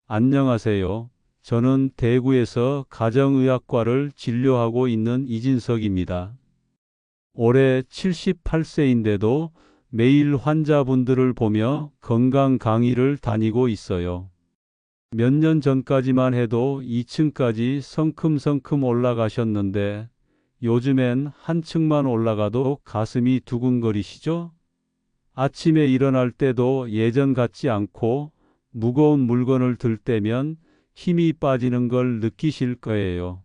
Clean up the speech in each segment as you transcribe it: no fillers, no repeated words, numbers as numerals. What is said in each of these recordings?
안녕하세요. 저는 대구에서 가정의학과를 진료하고 있는 이진석입니다. 올해 78세인데도 매일 환자분들을 보며 건강 강의를 다니고 있어요. 몇 년 전까지만 해도 2층까지 성큼성큼 올라가셨는데 요즘엔 한 층만 올라가도 가슴이 두근거리시죠? 아침에 일어날 때도 예전 같지 않고 무거운 물건을 들 때면 힘이 빠지는 걸 느끼실 거예요.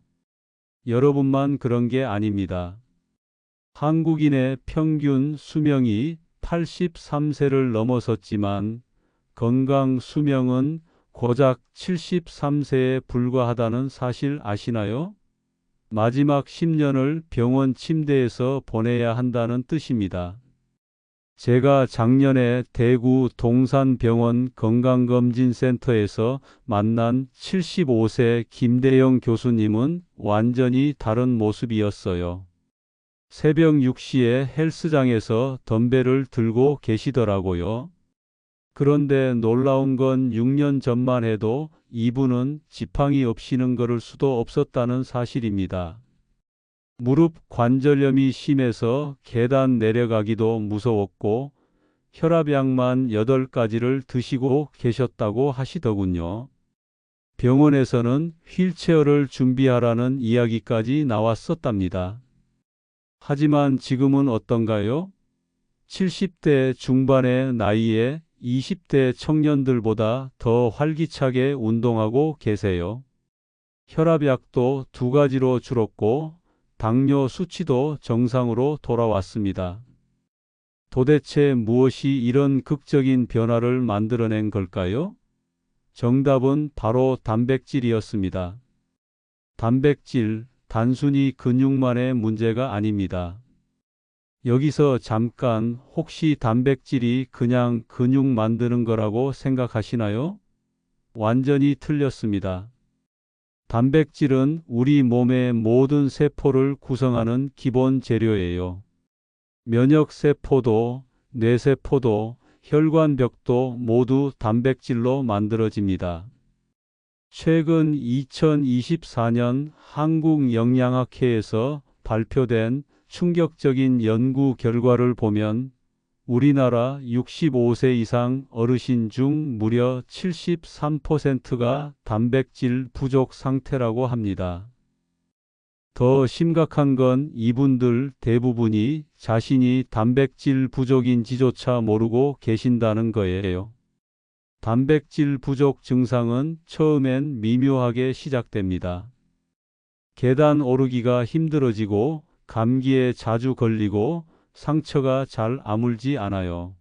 여러분만 그런 게 아닙니다. 한국인의 평균 수명이 83세를 넘어섰지만 건강 수명은 고작 73세에 불과하다는 사실 아시나요? 마지막 10년을 병원 침대에서 보내야 한다는 뜻입니다. 제가 작년에 대구 동산병원 건강검진센터에서 만난 75세 김대영 교수님은 완전히 다른 모습이었어요. 새벽 6시에 헬스장에서 덤벨을 들고 계시더라고요. 그런데 놀라운 건 6년 전만 해도 이분은 지팡이 없이는 걸을 수도 없었다는 사실입니다. 무릎 관절염이 심해서 계단 내려가기도 무서웠고 혈압약만 8가지를 드시고 계셨다고 하시더군요. 병원에서는 휠체어를 준비하라는 이야기까지 나왔었답니다. 하지만 지금은 어떤가요? 70대 중반의 나이에 20대 청년들보다 더 활기차게 운동하고 계세요. 혈압약도 2가지로 줄었고 당뇨 수치도 정상으로 돌아왔습니다. 도대체 무엇이 이런 극적인 변화를 만들어낸 걸까요? 정답은 바로 단백질이었습니다. 단백질, 단순히 근육만의 문제가 아닙니다. 여기서 잠깐 혹시 단백질이 그냥 근육 만드는 거라고 생각하시나요? 완전히 틀렸습니다. 단백질은 우리 몸의 모든 세포를 구성하는 기본 재료예요. 면역세포도, 뇌세포도, 혈관벽도 모두 단백질로 만들어집니다. 최근 2024년 한국영양학회에서 발표된 충격적인 연구 결과를 보면 우리나라 65세 이상 어르신 중 무려 73%가 단백질 부족 상태라고 합니다. 더 심각한 건 이분들 대부분이 자신이 단백질 부족인지조차 모르고 계신다는 거예요. 단백질 부족 증상은 처음엔 미묘하게 시작됩니다. 계단 오르기가 힘들어지고 감기에 자주 걸리고 상처가 잘 아물지 않아요.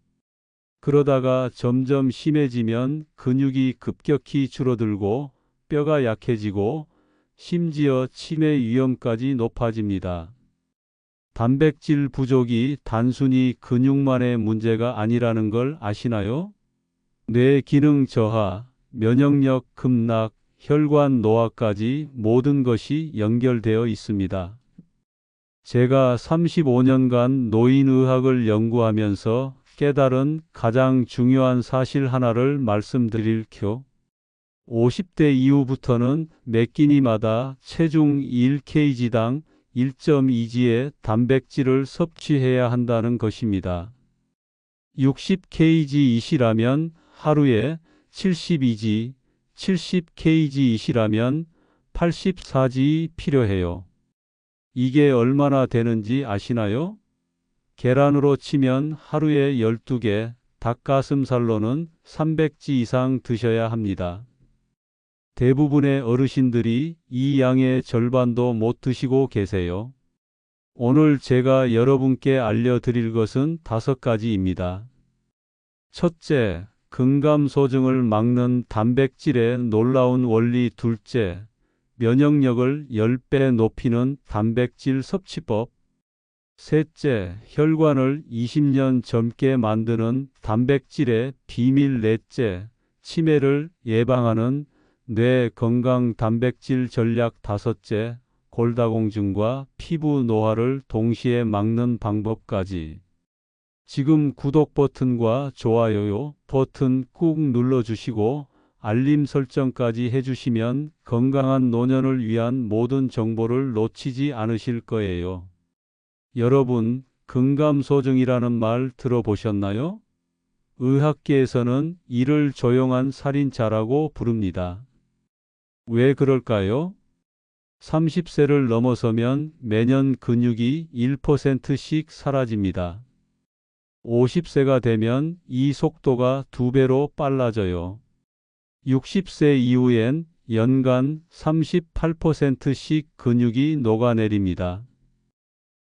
그러다가 점점 심해지면 근육이 급격히 줄어들고 뼈가 약해지고 심지어 치매 위험까지 높아집니다. 단백질 부족이 단순히 근육만의 문제가 아니라는 걸 아시나요? 뇌 기능 저하, 면역력 급락, 혈관 노화까지 모든 것이 연결되어 있습니다. 제가 35년간 노인의학을 연구하면서 깨달은 가장 중요한 사실 하나를 말씀드릴게요. 50대 이후부터는 매 끼니마다 체중 1kg당 1.2g의 단백질을 섭취해야 한다는 것입니다. 60kg이시라면 하루에 72g, 70kg이시라면 84g 필요해요. 이게 얼마나 되는지 아시나요? 계란으로 치면 하루에 12개, 닭가슴살로는 300g 이상 드셔야 합니다. 대부분의 어르신들이 이 양의 절반도 못 드시고 계세요. 오늘 제가 여러분께 알려드릴 것은 5가지입니다. 첫째, 근감소증을 막는 단백질의 놀라운 원리. 둘째, 면역력을 10배 높이는 단백질 섭취법. 셋째, 혈관을 20년 젊게 만드는 단백질의 비밀. 넷째, 치매를 예방하는 뇌 건강 단백질 전략. 다섯째, 골다공증과 피부 노화를 동시에 막는 방법까지. 지금 구독 버튼과 좋아요 버튼 꾹 눌러주시고 알림 설정까지 해주시면 건강한 노년을 위한 모든 정보를 놓치지 않으실 거예요. 여러분, 근감소증이라는 말 들어보셨나요? 의학계에서는 이를 조용한 살인자라고 부릅니다. 왜 그럴까요? 30세를 넘어서면 매년 근육이 1%씩 사라집니다. 50세가 되면 이 속도가 2배로 빨라져요. 60세 이후엔 연간 38%씩 근육이 녹아내립니다.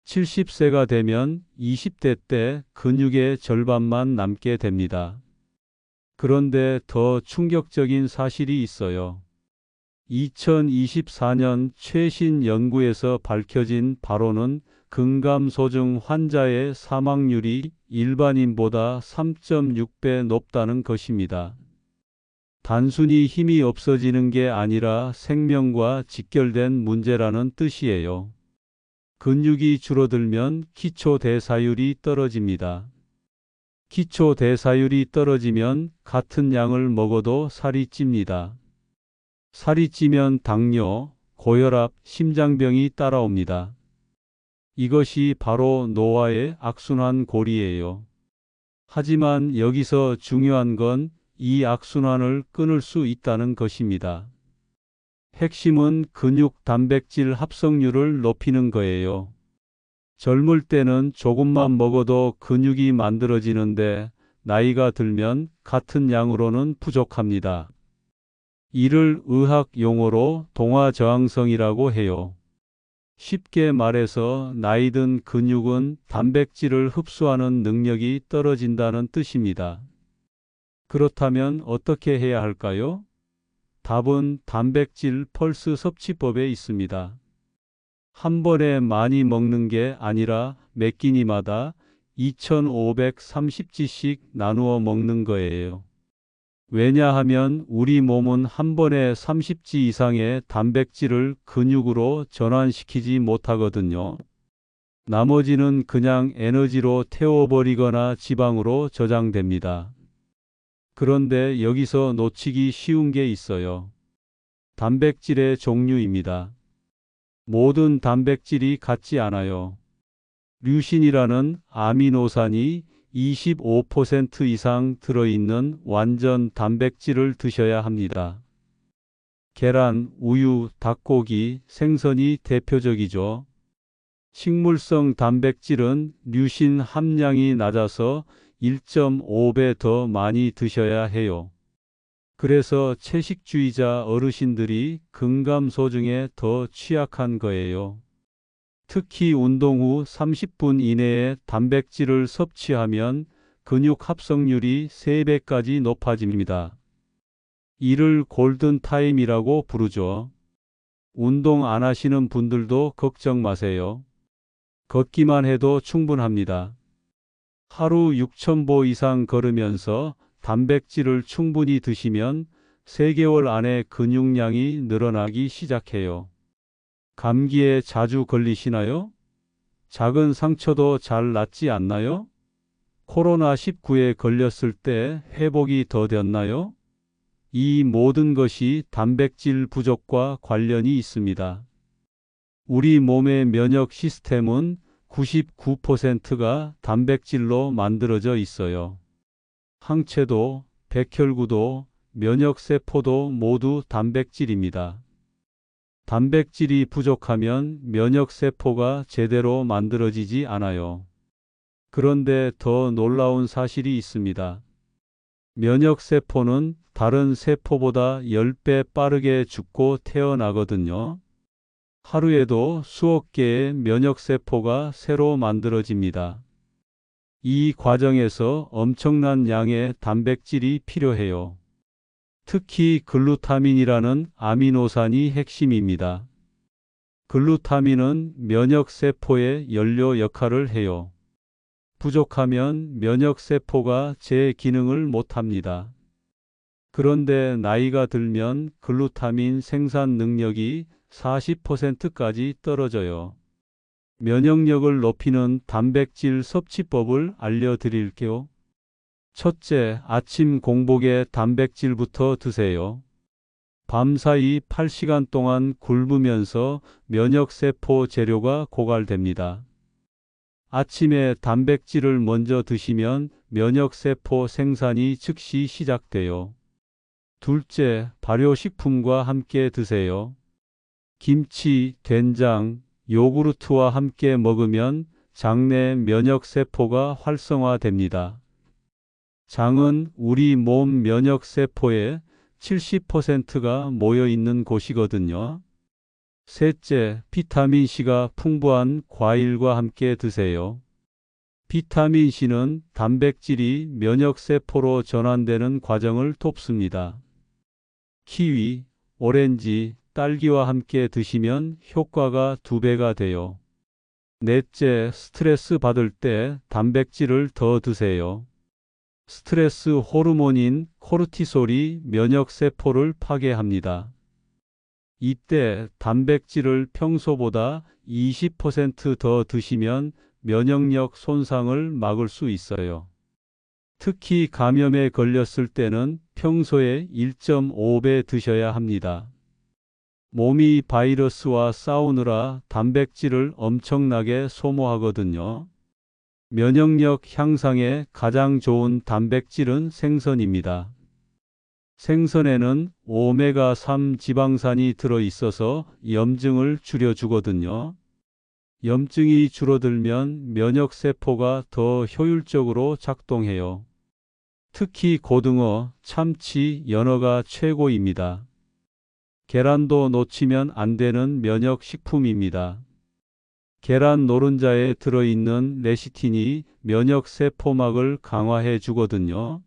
70세가 되면 20대 때 근육의 절반만 남게 됩니다. 그런데 더 충격적인 사실이 있어요. 2024년 최신 연구에서 밝혀진 바로는 근감소증 환자의 사망률이 일반인보다 3.6배 높다는 것입니다. 단순히 힘이 없어지는 게 아니라 생명과 직결된 문제라는 뜻이에요. 근육이 줄어들면 기초대사율이 떨어집니다. 기초대사율이 떨어지면 같은 양을 먹어도 살이 찝니다. 살이 찌면 당뇨, 고혈압, 심장병이 따라옵니다. 이것이 바로 노화의 악순환 고리예요. 하지만 여기서 중요한 건 이 악순환을 끊을 수 있다는 것입니다. 핵심은 근육 단백질 합성률을 높이는 거예요. 젊을 때는 조금만 먹어도 근육이 만들어지는데 나이가 들면 같은 양으로는 부족합니다. 이를 의학 용어로 동화저항성이라고 해요. 쉽게 말해서 나이 든 근육은 단백질을 흡수하는 능력이 떨어진다는 뜻입니다. 그렇다면 어떻게 해야 할까요? 답은 단백질 펄스 섭취법에 있습니다. 한 번에 많이 먹는 게 아니라 몇 끼니마다 2530g씩 나누어 먹는 거예요. 왜냐하면 우리 몸은 한 번에 30g 이상의 단백질을 근육으로 전환시키지 못하거든요. 나머지는 그냥 에너지로 태워버리거나 지방으로 저장됩니다. 그런데 여기서 놓치기 쉬운 게 있어요. 단백질의 종류입니다. 모든 단백질이 같지 않아요. 류신이라는 아미노산이 25% 이상 들어있는 완전 단백질을 드셔야 합니다. 계란, 우유, 닭고기, 생선이 대표적이죠. 식물성 단백질은 류신 함량이 낮아서 1.5배 더 많이 드셔야 해요. 그래서 채식주의자 어르신들이 근감소증에 더 취약한 거예요. 특히 운동 후 30분 이내에 단백질을 섭취하면 근육 합성률이 3배까지 높아집니다. 이를 골든타임이라고 부르죠. 운동 안 하시는 분들도 걱정 마세요. 걷기만 해도 충분합니다. 하루 6,000보 이상 걸으면서 단백질을 충분히 드시면 3개월 안에 근육량이 늘어나기 시작해요. 감기에 자주 걸리시나요? 작은 상처도 잘 낫지 않나요? 코로나19에 걸렸을 때 회복이 더뎠나요? 이 모든 것이 단백질 부족과 관련이 있습니다. 우리 몸의 면역 시스템은 99%가 단백질로 만들어져 있어요. 항체도, 백혈구도, 면역세포도 모두 단백질입니다. 단백질이 부족하면 면역세포가 제대로 만들어지지 않아요. 그런데 더 놀라운 사실이 있습니다. 면역세포는 다른 세포보다 10배 빠르게 죽고 태어나거든요. 하루에도 수억 개의 면역세포가 새로 만들어집니다. 이 과정에서 엄청난 양의 단백질이 필요해요. 특히 글루타민이라는 아미노산이 핵심입니다. 글루타민은 면역세포의 연료 역할을 해요. 부족하면 면역세포가 제 기능을 못합니다. 그런데 나이가 들면 글루타민 생산 능력이 40%까지 떨어져요. 면역력을 높이는 단백질 섭취법을 알려드릴게요. 첫째, 아침 공복에 단백질부터 드세요. 밤사이 8시간 동안 굶으면서 면역세포 재료가 고갈됩니다. 아침에 단백질을 먼저 드시면 면역세포 생산이 즉시 시작돼요. 둘째, 발효식품과 함께 드세요. 김치, 된장, 요구르트와 함께 먹으면 장내 면역세포가 활성화됩니다. 장은 우리 몸 면역세포의 70%가 모여 있는 곳이거든요. 셋째, 비타민C가 풍부한 과일과 함께 드세요. 비타민C는 단백질이 면역세포로 전환되는 과정을 돕습니다. 키위, 오렌지, 딸기와 함께 드시면 효과가 2배가 돼요. 넷째, 스트레스 받을 때 단백질을 더 드세요. 스트레스 호르몬인 코르티솔이 면역세포를 파괴합니다. 이때 단백질을 평소보다 20%더 드시면 면역력 손상을 막을 수 있어요. 특히 감염에 걸렸을 때는 평소에 1.5배 드셔야 합니다. 몸이 바이러스와 싸우느라 단백질을 엄청나게 소모하거든요. 면역력 향상에 가장 좋은 단백질은 생선입니다. 생선에는 오메가3 지방산이 들어있어서 염증을 줄여주거든요. 염증이 줄어들면 면역세포가 더 효율적으로 작동해요. 특히 고등어, 참치, 연어가 최고입니다. 계란도 놓치면 안 되는 면역식품입니다. 계란 노른자에 들어있는 레시틴이 면역세포막을 강화해 주거든요.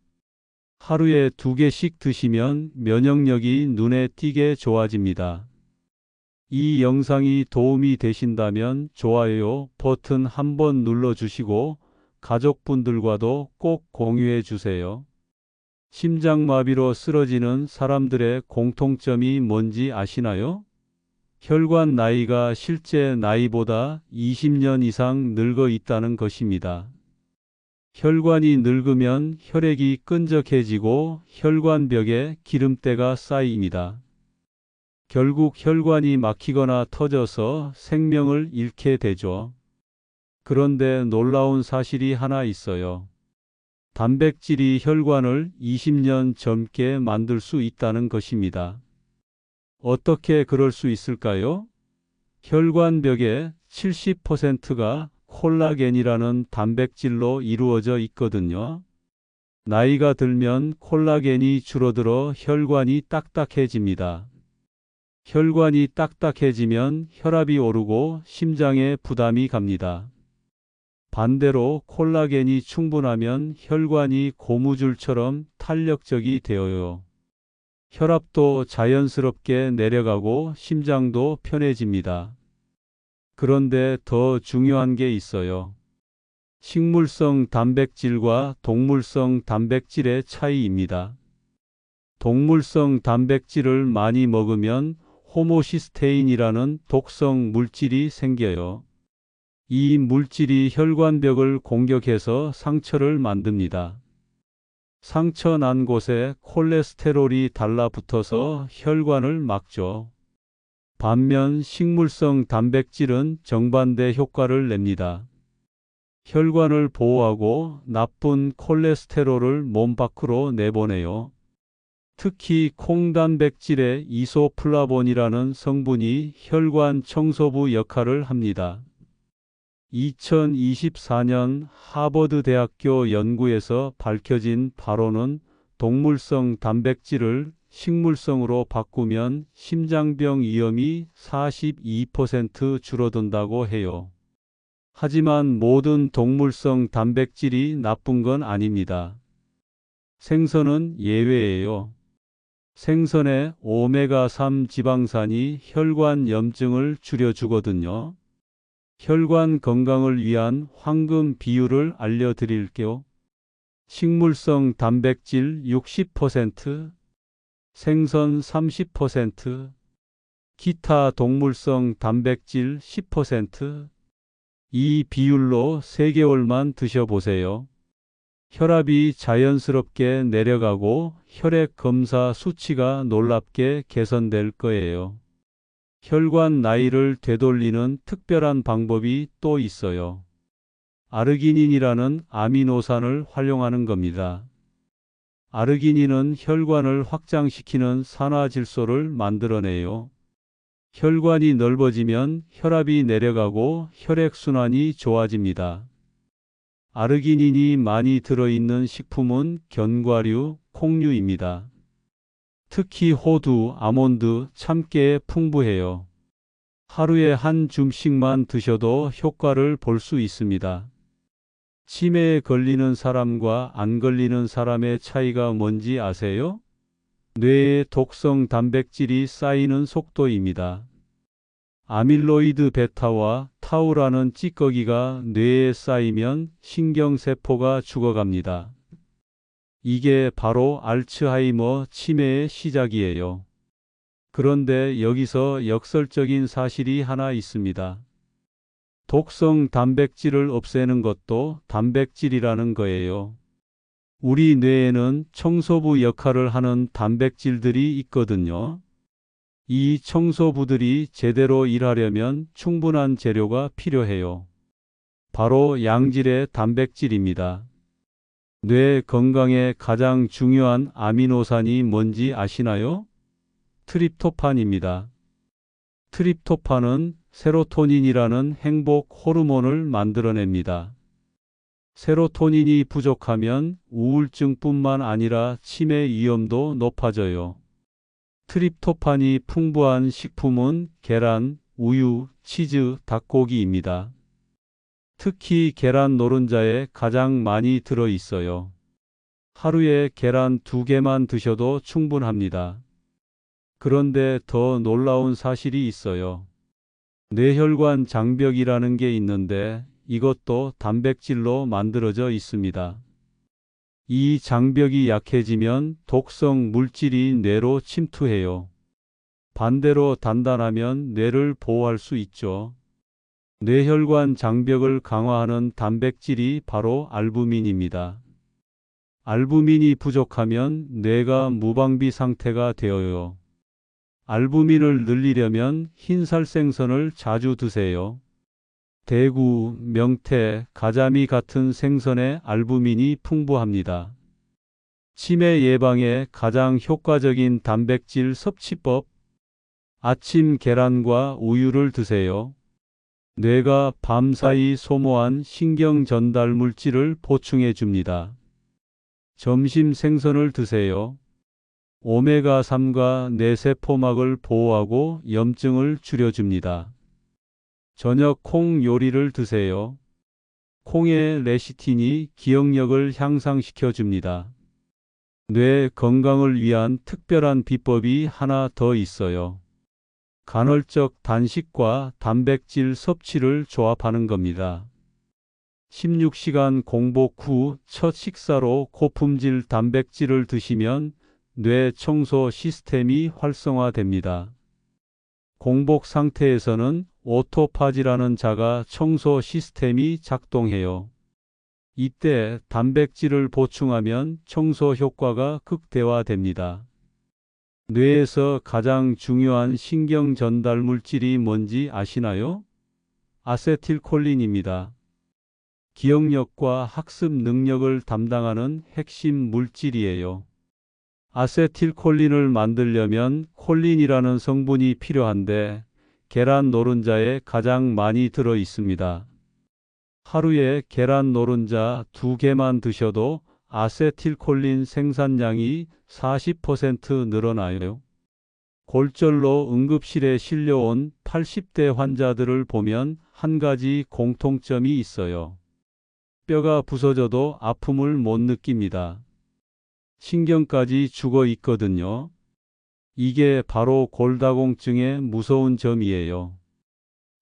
하루에 2개씩 드시면 면역력이 눈에 띄게 좋아집니다. 이 영상이 도움이 되신다면 좋아요 버튼 한번 눌러주시고 가족분들과도 꼭 공유해 주세요. 심장마비로 쓰러지는 사람들의 공통점이 뭔지 아시나요? 혈관 나이가 실제 나이보다 20년 이상 늙어 있다는 것입니다. 혈관이 늙으면 혈액이 끈적해지고 혈관벽에 기름때가 쌓입니다. 결국 혈관이 막히거나 터져서 생명을 잃게 되죠. 그런데 놀라운 사실이 하나 있어요. 단백질이 혈관을 20년 젊게 만들 수 있다는 것입니다. 어떻게 그럴 수 있을까요? 혈관벽의 70%가 콜라겐이라는 단백질로 이루어져 있거든요. 나이가 들면 콜라겐이 줄어들어 혈관이 딱딱해집니다. 혈관이 딱딱해지면 혈압이 오르고 심장에 부담이 갑니다. 반대로 콜라겐이 충분하면 혈관이 고무줄처럼 탄력적이 되어요. 혈압도 자연스럽게 내려가고 심장도 편해집니다. 그런데 더 중요한 게 있어요. 식물성 단백질과 동물성 단백질의 차이입니다. 동물성 단백질을 많이 먹으면 호모시스테인이라는 독성 물질이 생겨요. 이 물질이 혈관벽을 공격해서 상처를 만듭니다. 상처 난 곳에 콜레스테롤이 달라붙어서 혈관을 막죠. 반면 식물성 단백질은 정반대 효과를 냅니다. 혈관을 보호하고 나쁜 콜레스테롤을 몸 밖으로 내보내요. 특히 콩단백질의 이소플라본이라는 성분이 혈관 청소부 역할을 합니다. 2024년 하버드 대학교 연구에서 밝혀진 바로는 동물성 단백질을 식물성으로 바꾸면 심장병 위험이 42% 줄어든다고 해요. 하지만 모든 동물성 단백질이 나쁜 건 아닙니다. 생선은 예외예요. 생선의 오메가3 지방산이 혈관 염증을 줄여주거든요. 혈관 건강을 위한 황금 비율을 알려드릴게요. 식물성 단백질 60%, 생선 30%, 기타 동물성 단백질 10%. 이 비율로 3개월만 드셔보세요. 혈압이 자연스럽게 내려가고 혈액 검사 수치가 놀랍게 개선될 거예요. 혈관 나이를 되돌리는 특별한 방법이 또 있어요. 아르기닌이라는 아미노산을 활용하는 겁니다. 아르기닌은 혈관을 확장시키는 산화질소를 만들어내요. 혈관이 넓어지면 혈압이 내려가고 혈액순환이 좋아집니다. 아르기닌이 많이 들어있는 식품은 견과류, 콩류입니다. 특히 호두, 아몬드, 참깨에 풍부해요. 하루에 한 줌씩만 드셔도 효과를 볼 수 있습니다. 치매에 걸리는 사람과 안 걸리는 사람의 차이가 뭔지 아세요? 뇌에 독성 단백질이 쌓이는 속도입니다. 아밀로이드 베타와 타우라는 찌꺼기가 뇌에 쌓이면 신경세포가 죽어갑니다. 이게 바로 알츠하이머 치매의 시작이에요. 그런데 여기서 역설적인 사실이 하나 있습니다. 독성 단백질을 없애는 것도 단백질이라는 거예요. 우리 뇌에는 청소부 역할을 하는 단백질들이 있거든요. 이 청소부들이 제대로 일하려면 충분한 재료가 필요해요. 바로 양질의 단백질입니다. 뇌 건강에 가장 중요한 아미노산이 뭔지 아시나요? 트립토판입니다. 트립토판은 세로토닌이라는 행복 호르몬을 만들어냅니다. 세로토닌이 부족하면 우울증뿐만 아니라 치매 위험도 높아져요. 트립토판이 풍부한 식품은 계란, 우유, 치즈, 닭고기입니다. 특히 계란 노른자에 가장 많이 들어 있어요. 하루에 계란 2개만 드셔도 충분합니다. 그런데 더 놀라운 사실이 있어요. 뇌혈관 장벽이라는 게 있는데 이것도 단백질로 만들어져 있습니다. 이 장벽이 약해지면 독성 물질이 뇌로 침투해요. 반대로 단단하면 뇌를 보호할 수 있죠. 뇌혈관 장벽을 강화하는 단백질이 바로 알부민입니다. 알부민이 부족하면 뇌가 무방비 상태가 되어요. 알부민을 늘리려면 흰살 생선을 자주 드세요. 대구, 명태, 가자미 같은 생선에 알부민이 풍부합니다. 치매 예방에 가장 효과적인 단백질 섭취법. 아침 계란과 우유를 드세요. 뇌가 밤사이 소모한 신경 전달 물질을 보충해 줍니다. 점심 생선을 드세요. 오메가3가 뇌세포막을 보호하고 염증을 줄여줍니다. 저녁 콩 요리를 드세요. 콩의 레시틴이 기억력을 향상시켜 줍니다. 뇌 건강을 위한 특별한 비법이 하나 더 있어요. 간헐적 단식과 단백질 섭취를 조합하는 겁니다. 16시간 공복 후 첫 식사로 고품질 단백질을 드시면 뇌 청소 시스템이 활성화됩니다. 공복 상태에서는 오토파지라는 자가 청소 시스템이 작동해요. 이때 단백질을 보충하면 청소 효과가 극대화됩니다. 뇌에서 가장 중요한 신경 전달 물질이 뭔지 아시나요? 아세틸콜린입니다. 기억력과 학습 능력을 담당하는 핵심 물질이에요. 아세틸콜린을 만들려면 콜린이라는 성분이 필요한데 계란 노른자에 가장 많이 들어 있습니다. 하루에 계란 노른자 2개만 드셔도 아세틸콜린 생산량이 40% 늘어나요. 골절로 응급실에 실려온 80대 환자들을 보면 한 가지 공통점이 있어요. 뼈가 부서져도 아픔을 못 느낍니다. 신경까지 죽어 있거든요. 이게 바로 골다공증의 무서운 점이에요.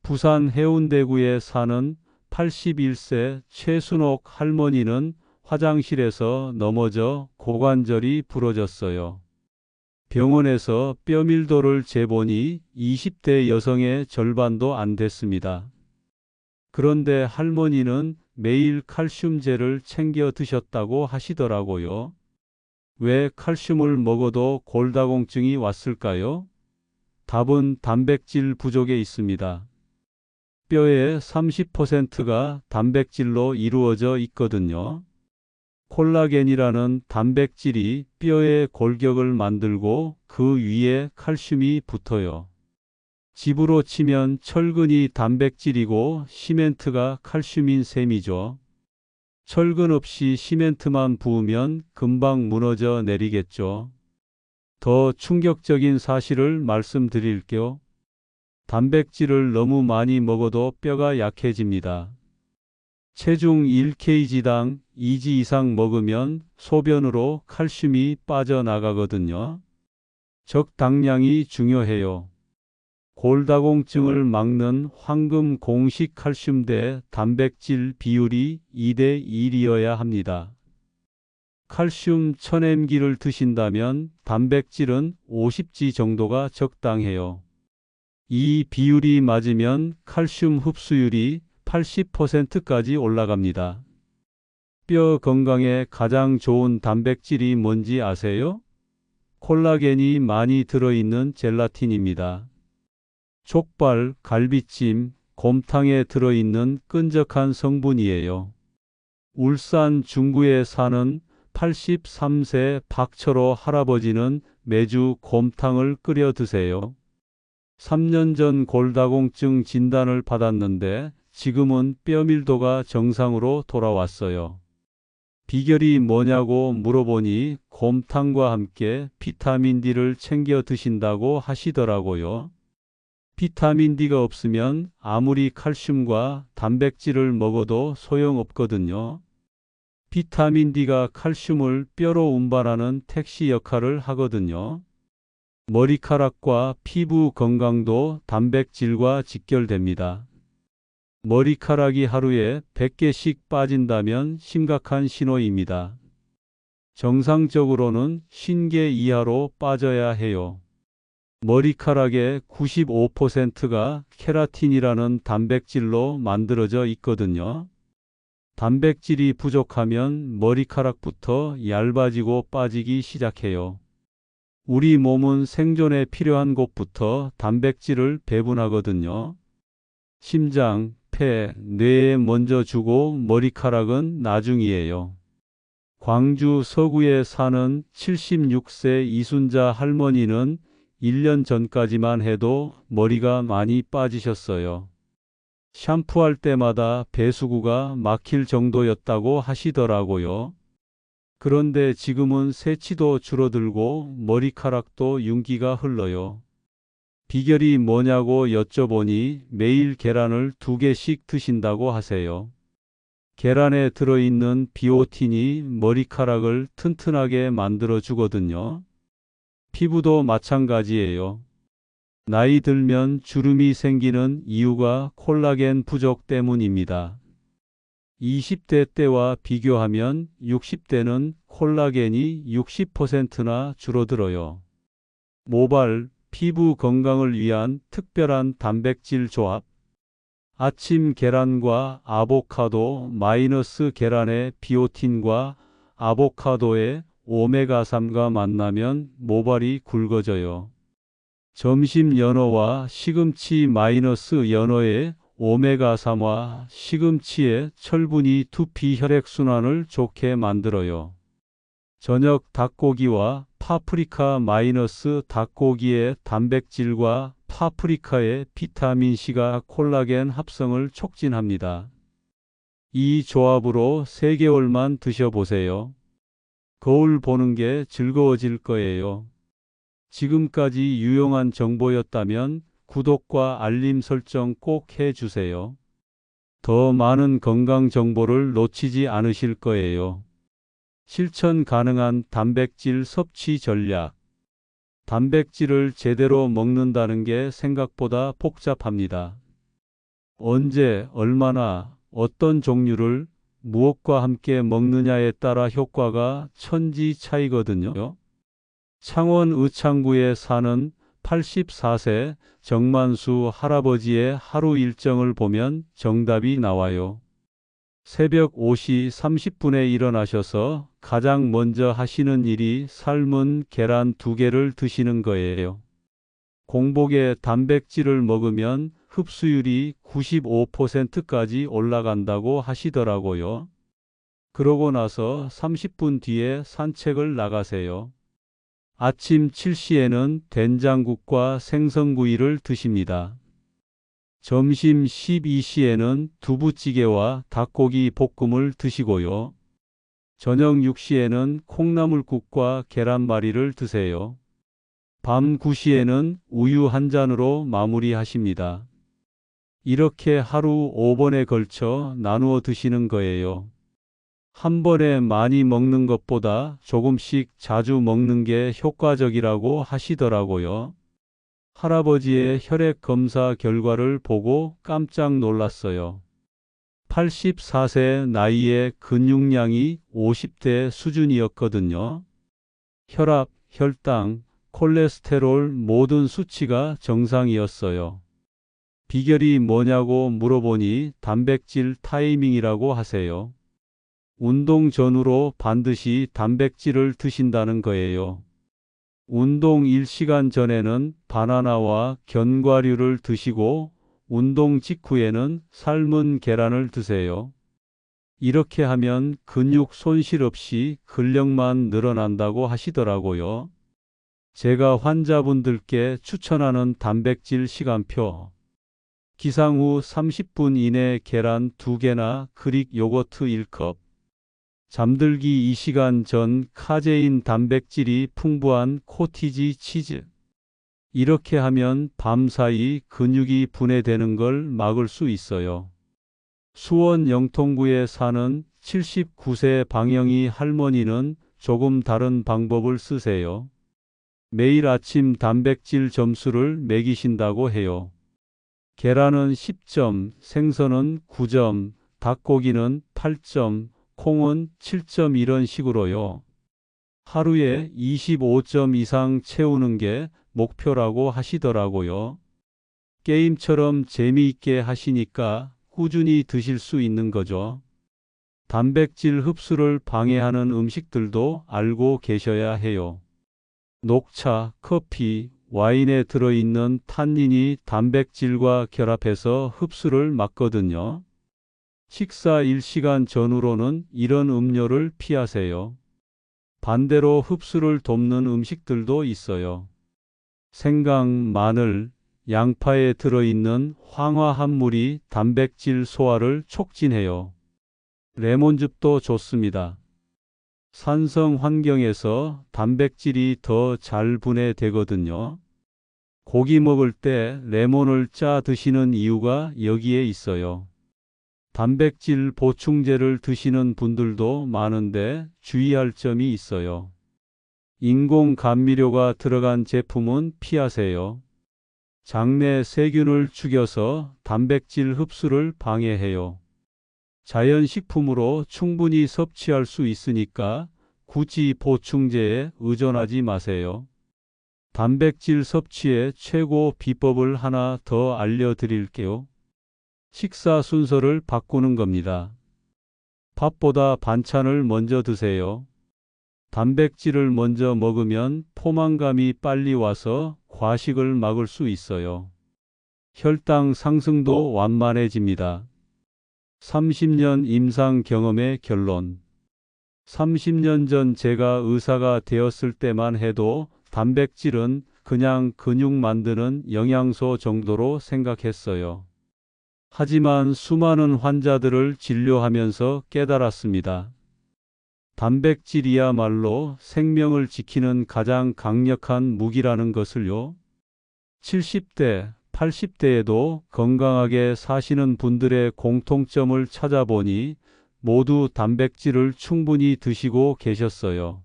부산 해운대구에 사는 81세 최순옥 할머니는 화장실에서 넘어져 고관절이 부러졌어요. 병원에서 뼈밀도를 재보니 20대 여성의 절반도 안 됐습니다. 그런데 할머니는 매일 칼슘제를 챙겨 드셨다고 하시더라고요. 왜 칼슘을 먹어도 골다공증이 왔을까요? 답은 단백질 부족에 있습니다. 뼈의 30%가 단백질로 이루어져 있거든요. 콜라겐이라는 단백질이 뼈의 골격을 만들고 그 위에 칼슘이 붙어요. 집으로 치면 철근이 단백질이고 시멘트가 칼슘인 셈이죠. 철근 없이 시멘트만 부으면 금방 무너져 내리겠죠. 더 충격적인 사실을 말씀드릴게요. 단백질을 너무 많이 먹어도 뼈가 약해집니다. 체중 1kg당 2g 이상 먹으면 소변으로 칼슘이 빠져나가거든요. 적당량이 중요해요. 골다공증을 막는 황금 공식 칼슘 대 단백질 비율이 2대 1이어야 합니다. 칼슘 1000mg를 드신다면 단백질은 50g 정도가 적당해요. 이 비율이 맞으면 칼슘 흡수율이 80%까지 올라갑니다. 뼈 건강에 가장 좋은 단백질이 뭔지 아세요? 콜라겐이 많이 들어있는 젤라틴입니다. 족발, 갈비찜, 곰탕에 들어있는 끈적한 성분이에요. 울산 중구에 사는 83세 박철호 할아버지는 매주 곰탕을 끓여 드세요. 3년 전 골다공증 진단을 받았는데 지금은 뼈 밀도가 정상으로 돌아왔어요. 비결이 뭐냐고 물어보니 곰탕과 함께 비타민 D를 챙겨 드신다고 하시더라고요. 비타민 D가 없으면 아무리 칼슘과 단백질을 먹어도 소용없거든요. 비타민 D가 칼슘을 뼈로 운반하는 택시 역할을 하거든요. 머리카락과 피부 건강도 단백질과 직결됩니다. 머리카락이 하루에 100개씩 빠진다면 심각한 신호입니다. 정상적으로는 50개 이하로 빠져야 해요. 머리카락의 95%가 케라틴이라는 단백질로 만들어져 있거든요. 단백질이 부족하면 머리카락부터 얇아지고 빠지기 시작해요. 우리 몸은 생존에 필요한 곳부터 단백질을 배분하거든요. 심장, 폐, 뇌에 먼저 주고 머리카락은 나중이에요. 광주 서구에 사는 76세 이순자 할머니는 1년 전까지만 해도 머리가 많이 빠지셨어요. 샴푸할 때마다 배수구가 막힐 정도였다고 하시더라고요. 그런데 지금은 새치도 줄어들고 머리카락도 윤기가 흘러요. 비결이 뭐냐고 여쭤보니 매일 계란을 2개씩 드신다고 하세요. 계란에 들어있는 비오틴이 머리카락을 튼튼하게 만들어 주거든요. 피부도 마찬가지예요. 나이 들면 주름이 생기는 이유가 콜라겐 부족 때문입니다. 20대 때와 비교하면 60대는 콜라겐이 60%나 줄어들어요. 모발, 피부 건강을 위한 특별한 단백질 조합. 아침 계란과 아보카도 마이너스 계란의 비오틴과 아보카도의 오메가3가 만나면 모발이 굵어져요. 점심 연어와 시금치 마이너스 연어의 오메가3와 시금치의 철분이 두피 혈액순환을 좋게 만들어요. 저녁 닭고기와 파프리카 마이너스 닭고기의 단백질과 파프리카의 비타민C가 콜라겐 합성을 촉진합니다. 이 조합으로 3개월만 드셔보세요. 거울 보는 게 즐거워질 거예요. 지금까지 유용한 정보였다면 구독과 알림 설정 꼭 해주세요. 더 많은 건강 정보를 놓치지 않으실 거예요. 실천 가능한 단백질 섭취 전략. 단백질을 제대로 먹는다는 게 생각보다 복잡합니다. 언제, 얼마나, 어떤 종류를 무엇과 함께 먹느냐에 따라 효과가 천지 차이거든요. 창원 의창구에 사는 84세 정만수 할아버지의 하루 일정을 보면 정답이 나와요. 새벽 5시 30분에 일어나셔서 가장 먼저 하시는 일이 삶은 계란 2개를 드시는 거예요. 공복에 단백질을 먹으면 흡수율이 95%까지 올라간다고 하시더라고요. 그러고 나서 30분 뒤에 산책을 나가세요. 아침 7시에는 된장국과 생선구이를 드십니다. 점심 12시에는 두부찌개와 닭고기 볶음을 드시고요. 저녁 6시에는 콩나물국과 계란말이를 드세요. 밤 9시에는 우유 한 잔으로 마무리하십니다. 이렇게 하루 5번에 걸쳐 나누어 드시는 거예요. 한 번에 많이 먹는 것보다 조금씩 자주 먹는 게 효과적이라고 하시더라고요. 할아버지의 혈액 검사 결과를 보고 깜짝 놀랐어요. 84세 나이에 근육량이 50대 수준이었거든요. 혈압, 혈당, 콜레스테롤 모든 수치가 정상이었어요. 비결이 뭐냐고 물어보니 단백질 타이밍이라고 하세요. 운동 전후로 반드시 단백질을 드신다는 거예요. 운동 1시간 전에는 바나나와 견과류를 드시고 운동 직후에는 삶은 계란을 드세요. 이렇게 하면 근육 손실 없이 근력만 늘어난다고 하시더라고요. 제가 환자분들께 추천하는 단백질 시간표. 기상 후 30분 이내 계란 2개나 그릭 요거트 1컵. 잠들기 2시간 전 카제인 단백질이 풍부한 코티지 치즈. 이렇게 하면 밤사이 근육이 분해되는 걸 막을 수 있어요. 수원 영통구에 사는 79세 방영희 할머니는 조금 다른 방법을 쓰세요. 매일 아침 단백질 점수를 매기신다고 해요. 계란은 10점, 생선은 9점, 닭고기는 8점, 콩은 7점 이런 식으로요. 하루에 25점 이상 채우는 게 목표라고 하시더라고요. 게임처럼 재미있게 하시니까 꾸준히 드실 수 있는 거죠. 단백질 흡수를 방해하는 음식들도 알고 계셔야 해요. 녹차, 커피, 와인에 들어있는 탄닌이 단백질과 결합해서 흡수를 막거든요. 식사 1시간 전후로는 이런 음료를 피하세요. 반대로 흡수를 돕는 음식들도 있어요. 생강, 마늘, 양파에 들어있는 황화합물이 단백질 소화를 촉진해요. 레몬즙도 좋습니다. 산성 환경에서 단백질이 더 잘 분해되거든요. 고기 먹을 때 레몬을 짜 드시는 이유가 여기에 있어요. 단백질 보충제를 드시는 분들도 많은데 주의할 점이 있어요. 인공 감미료가 들어간 제품은 피하세요. 장내 세균을 죽여서 단백질 흡수를 방해해요. 자연식품으로 충분히 섭취할 수 있으니까 굳이 보충제에 의존하지 마세요. 단백질 섭취의 최고 비법을 하나 더 알려드릴게요. 식사 순서를 바꾸는 겁니다. 밥보다 반찬을 먼저 드세요. 단백질을 먼저 먹으면 포만감이 빨리 와서 과식을 막을 수 있어요. 혈당 상승도 완만해집니다. 30년 임상 경험의 결론. 30년 전 제가 의사가 되었을 때만 해도 단백질은 그냥 근육 만드는 영양소 정도로 생각했어요. 하지만 수많은 환자들을 진료하면서 깨달았습니다. 단백질이야말로 생명을 지키는 가장 강력한 무기라는 것을요. 70대, 80대에도 건강하게 사시는 분들의 공통점을 찾아보니 모두 단백질을 충분히 드시고 계셨어요.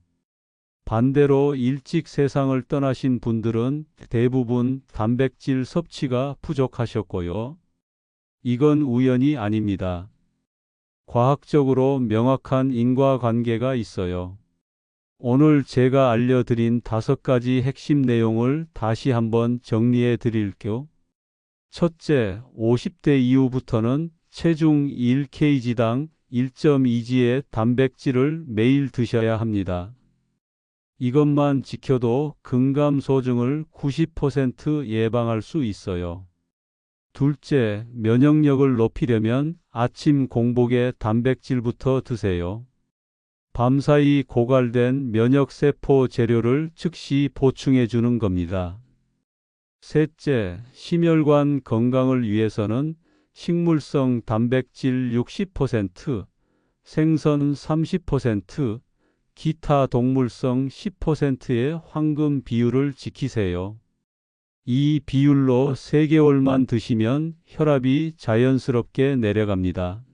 반대로 일찍 세상을 떠나신 분들은 대부분 단백질 섭취가 부족하셨고요. 이건 우연이 아닙니다. 과학적으로 명확한 인과관계가 있어요. 오늘 제가 알려드린 5가지 핵심 내용을 다시 한번 정리해 드릴게요. 첫째, 50대 이후부터는 체중 1kg당 1.2g의 단백질을 매일 드셔야 합니다. 이것만 지켜도 근감소증을 90% 예방할 수 있어요. 둘째, 면역력을 높이려면 아침 공복에 단백질부터 드세요. 밤사이 고갈된 면역세포 재료를 즉시 보충해 주는 겁니다. 셋째, 심혈관 건강을 위해서는 식물성 단백질 60%, 생선 30%, 기타 동물성 10%의 황금 비율을 지키세요. 이 비율로 3개월만 드시면 혈압이 자연스럽게 내려갑니다.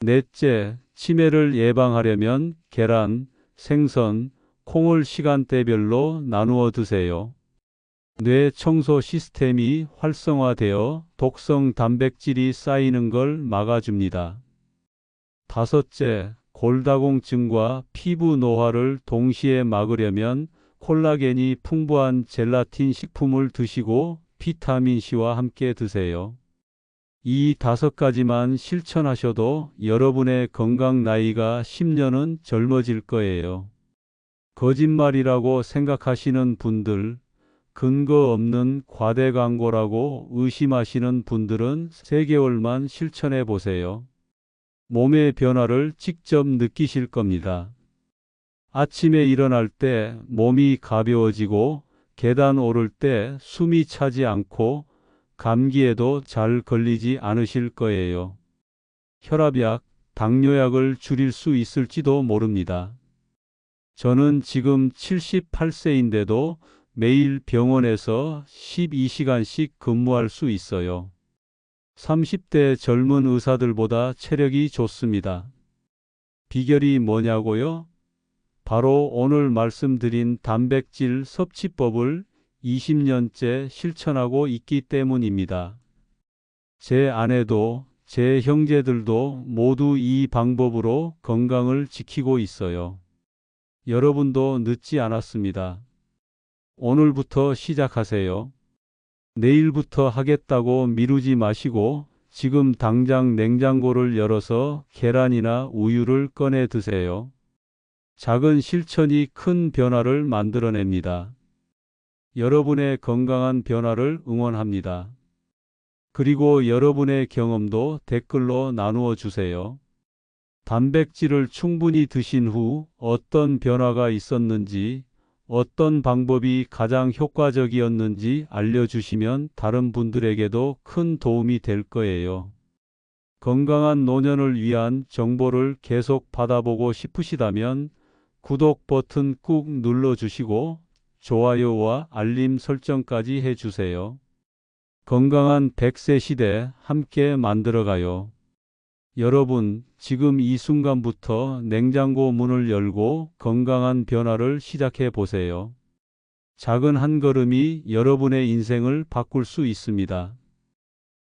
넷째, 치매를 예방하려면 계란, 생선, 콩을 시간대별로 나누어 드세요. 뇌 청소 시스템이 활성화되어 독성 단백질이 쌓이는 걸 막아줍니다. 다섯째, 골다공증과 피부 노화를 동시에 막으려면 콜라겐이 풍부한 젤라틴 식품을 드시고 비타민C와 함께 드세요. 이 5가지만 실천하셔도 여러분의 건강 나이가 10년은 젊어질 거예요. 거짓말이라고 생각하시는 분들, 근거 없는 과대 광고라고 의심하시는 분들은 3개월만 실천해 보세요. 몸의 변화를 직접 느끼실 겁니다. 아침에 일어날 때 몸이 가벼워지고 계단 오를 때 숨이 차지 않고 감기에도 잘 걸리지 않으실 거예요. 혈압약, 당뇨약을 줄일 수 있을지도 모릅니다. 저는 지금 78세인데도 매일 병원에서 12시간씩 근무할 수 있어요. 30대 젊은 의사들보다 체력이 좋습니다. 비결이 뭐냐고요? 바로 오늘 말씀드린 단백질 섭취법을 20년째 실천하고 있기 때문입니다. 제 아내도 제 형제들도 모두 이 방법으로 건강을 지키고 있어요. 여러분도 늦지 않았습니다. 오늘부터 시작하세요. 내일부터 하겠다고 미루지 마시고 지금 당장 냉장고를 열어서 계란이나 우유를 꺼내 드세요. 작은 실천이 큰 변화를 만들어냅니다. 여러분의 건강한 변화를 응원합니다. 그리고 여러분의 경험도 댓글로 나누어 주세요. 단백질을 충분히 드신 후 어떤 변화가 있었는지, 어떤 방법이 가장 효과적이었는지 알려주시면 다른 분들에게도 큰 도움이 될 거예요. 건강한 노년을 위한 정보를 계속 받아보고 싶으시다면 구독 버튼 꾹 눌러주시고 좋아요와 알림 설정까지 해주세요. 건강한 100세 시대 함께 만들어가요. 여러분, 지금 이 순간부터 냉장고 문을 열고 건강한 변화를 시작해 보세요. 작은 한 걸음이 여러분의 인생을 바꿀 수 있습니다.